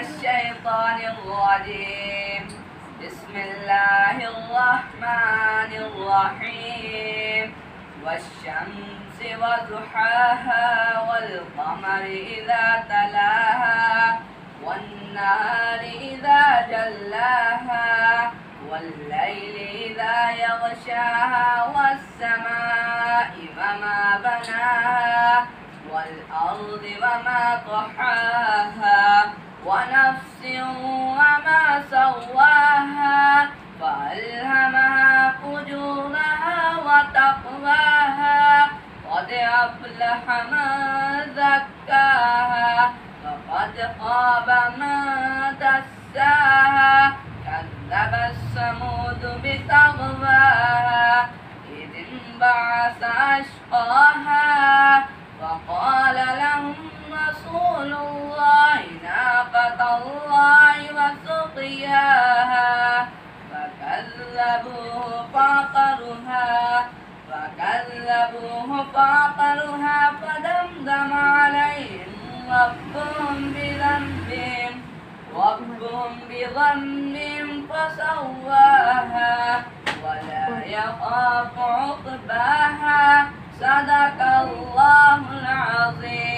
الشيطان الرجيم. بسم الله الرحمن الرحيم. والشمس وضحاها والقمر إذا تلاها والنهار إذا جلاها والليل إذا يغشاها والسماء وما بناها والأرض وما طحاها ونفس وما سواها فألهمها فجورها وتقواها قد أفلح من زكاها وقد خاب من دساها كذب الثمود بطغواها إذ انبعث أشقاها فقال لهم رسول الله ناقة الله وسقياها فكذبوه فعقروها فدمدم عليهم ربهم بذنبهم فسواها ولا يخاف عقباها. صدق الله العظيم.